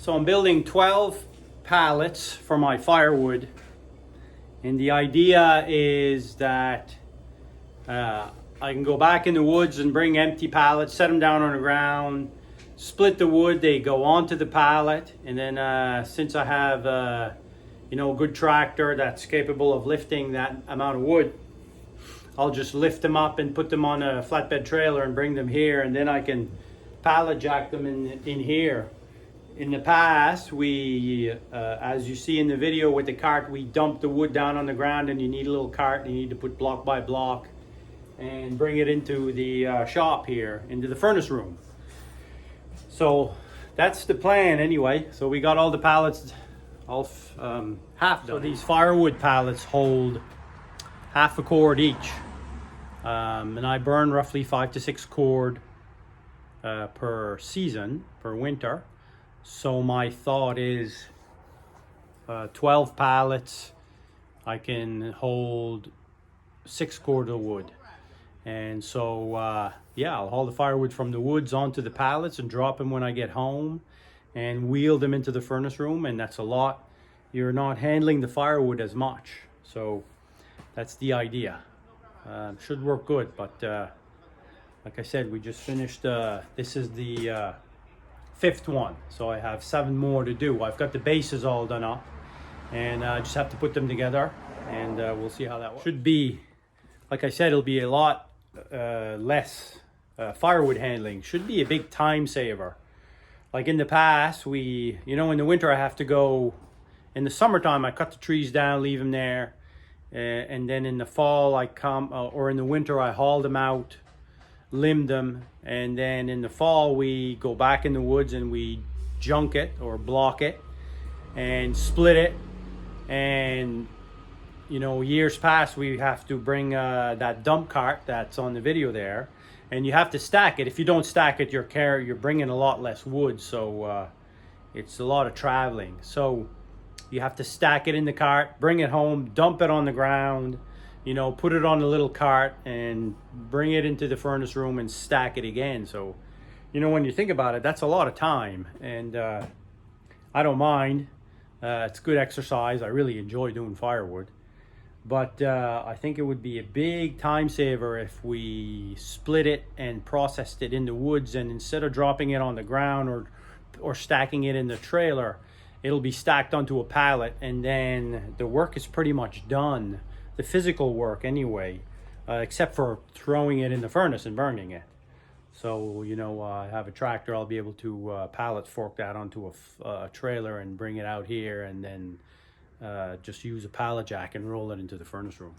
So I'm building 12 pallets for my firewood, and the idea is that I can go back in the woods and bring empty pallets, set them down on the ground, split the wood, they go onto the pallet, and then since I have a good tractor that's capable of lifting that amount of wood, I'll just lift them up and put them on a flatbed trailer and bring them here, and then I can pallet jack them in here. In the past, we, as you see in the video with the cart, we dump the wood down on the ground, and you need a little cart, and you need to put block by block and bring it into the shop here, into the furnace room. So that's the plan anyway. So we got all the pallets all half done. So these firewood pallets hold half a cord each. And I burn roughly 5 to 6 cord per season, per winter. So my thought is 12 pallets, I can hold 6 cord of wood. And so, yeah, I'll haul the firewood from the woods onto the pallets and drop them when I get home and wheel them into the furnace room. And that's a lot. You're not handling the firewood as much. So that's the idea. Should work good, but like I said, we just finished, this is the 5th one, so I have 7 more to do. I've got the bases all done up, and I just have to put them together, and we'll see how that works. Should be, like I said, it'll be a lot less firewood handling. Should be a big time saver. Like in the past, in the winter I have to go, in the summertime I cut the trees down, leave them there. And then in the fall I come, or in the winter I haul them out, limb them, and then in the fall we go back in the woods and we junk it or block it and split it. And years past we have to bring that dump cart that's on the video there, and you have to stack it. If you don't stack it, you're bringing a lot less wood, so it's a lot of traveling. So you have to stack it in the cart, bring it home, dump it on the ground, put it on the little cart and bring it into the furnace room and stack it again. So, when you think about it, that's a lot of time. And I don't mind. It's good exercise. I really enjoy doing firewood. But I think it would be a big time saver if we split it and processed it in the woods, and instead of dropping it on the ground or stacking it in the trailer, it'll be stacked onto a pallet, and then the work is pretty much done. The physical work anyway, except for throwing it in the furnace and burning it. So, I have a tractor, I'll be able to pallet fork that onto a trailer and bring it out here, and then just use a pallet jack and roll it into the furnace room.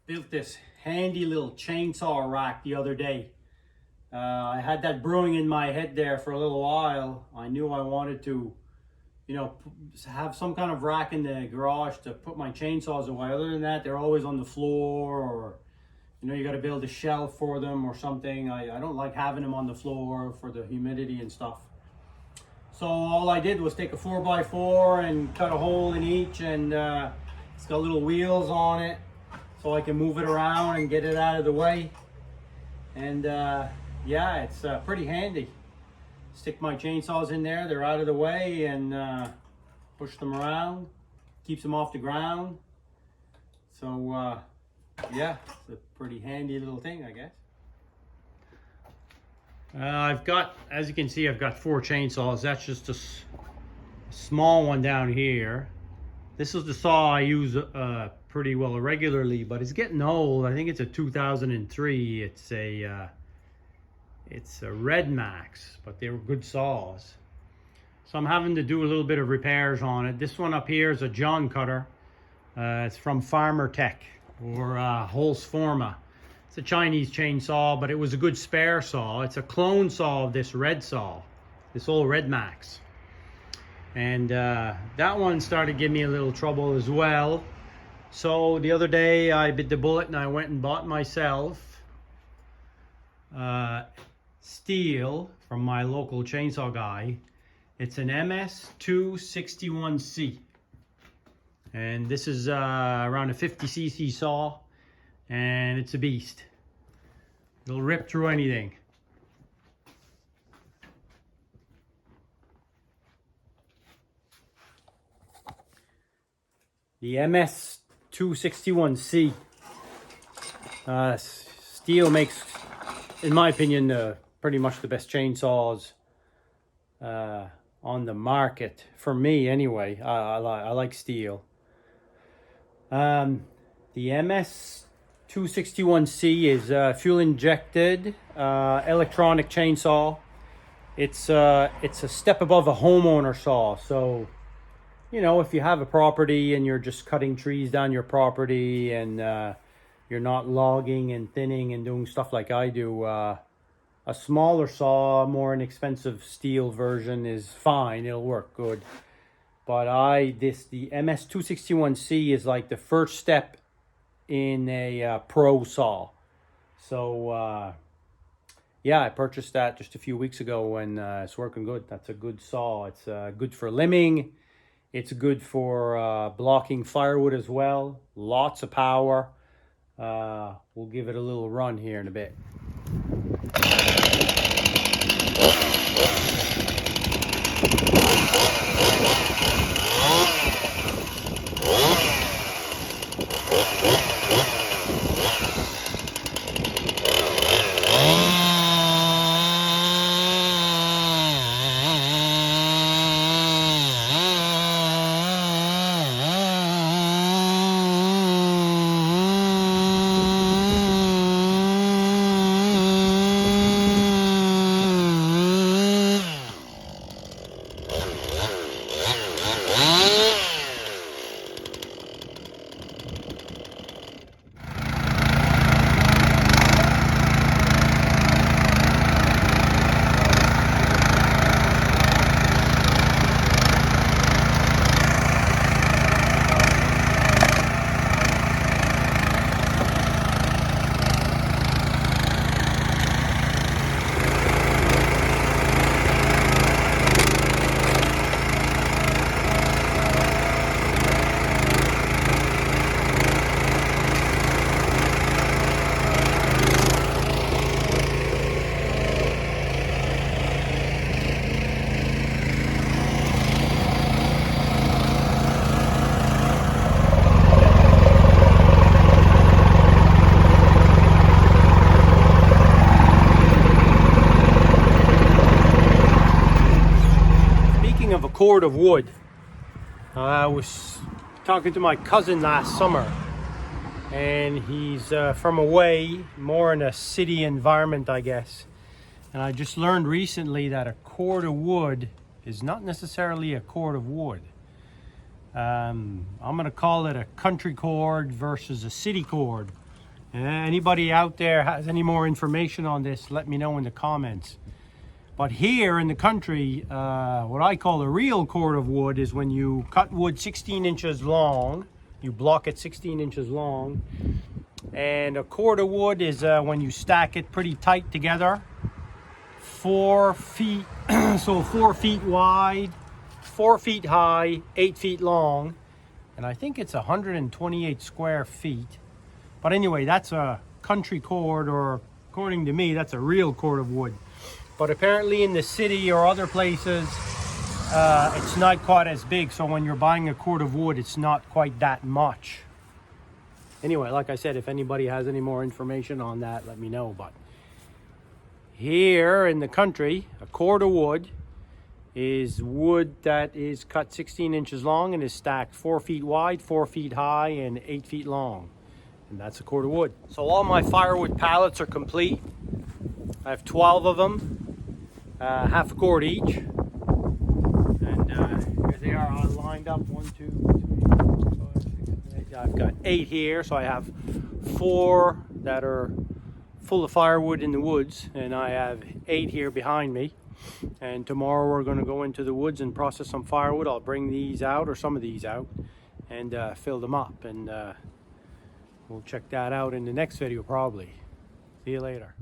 built this handy little chainsaw rack the other day. I had that brewing in my head there for a little while. I knew I wanted to, you know, have some kind of rack in the garage to put my chainsaws away. Other than that, they're always on the floor, or, you know, you got to build a shelf for them or something. I don't like having them on the floor for the humidity and stuff. So all I did was take a 4x4 and cut a hole in each, and it's got little wheels on it so I can move it around and get it out of the way. And yeah, it's pretty handy. Stick my chainsaws in there, they're out of the way, and push them around, keeps them off the ground. So yeah, it's a pretty handy little thing, I guess. I've got, as you can see, I've got 4 chainsaws. That's just a small one down here. This is the saw I use pretty well regularly, but it's getting old. I think it's a 2003. It's a Red Max, but they were good saws. So I'm having to do a little bit of repairs on it. This one up here is a John cutter. It's from Farmer Tech, or Holzforma. It's a Chinese chainsaw, but it was a good spare saw. It's a clone saw of this red saw, this old Red Max. And that one started giving me a little trouble as well. So the other day I bit the bullet and I went and bought myself Stihl from my local chainsaw guy. It's an MS261C. And this is around a 50cc saw. And it's a beast. It'll rip through anything. The MS261C. Stihl makes, in my opinion, pretty much the best chainsaws on the market. For me, anyway. I like Stihl. The MS261C is fuel injected electronic chainsaw. It's a step above a homeowner saw. So, you know, if you have a property and you're just cutting trees down your property, and you're not logging and thinning and doing stuff like I do, a smaller saw, more inexpensive Stihl version is fine. It'll work good. But the MS261C is like the first step in a pro saw. So yeah, I purchased that just a few weeks ago, and it's working good. That's a good saw. It's good for limbing. It's good for blocking firewood as well. Lots of power. We'll give it a little run here in a bit. Of a cord of wood. I was talking to my cousin last summer, and he's from away, more in a city environment, I guess. And I just learned recently that a cord of wood is not necessarily a cord of wood. I'm going to call it a country cord versus a city cord. Anybody out there has any more information on this, let me know in the comments. But here in the country, what I call a real cord of wood is when you cut wood 16 inches long, you block it 16 inches long, and a cord of wood is when you stack it pretty tight together, 4 feet, so 4 feet wide, 4 feet high, 8 feet long, and I think it's 128 square feet. But anyway, that's a country cord, or according to me, that's a real cord of wood. But apparently in the city or other places, it's not quite as big. So when you're buying a cord of wood, it's not quite that much. Anyway, like I said, if anybody has any more information on that, let me know. But here in the country, a cord of wood is wood that is cut 16 inches long and is stacked 4 feet wide, 4 feet high, and 8 feet long. And that's a cord of wood. So all my firewood pallets are complete. I have 12 of them, half a cord each. And here they are all lined up. 1, 2, 3, 4, 5, 6, 8. I've got 8 here, so I have 4 that are full of firewood in the woods, and I have 8 here behind me. And tomorrow we're going to go into the woods and process some firewood. I'll bring these out, or some of these out, and fill them up. And we'll check that out in the next video probably. See you later.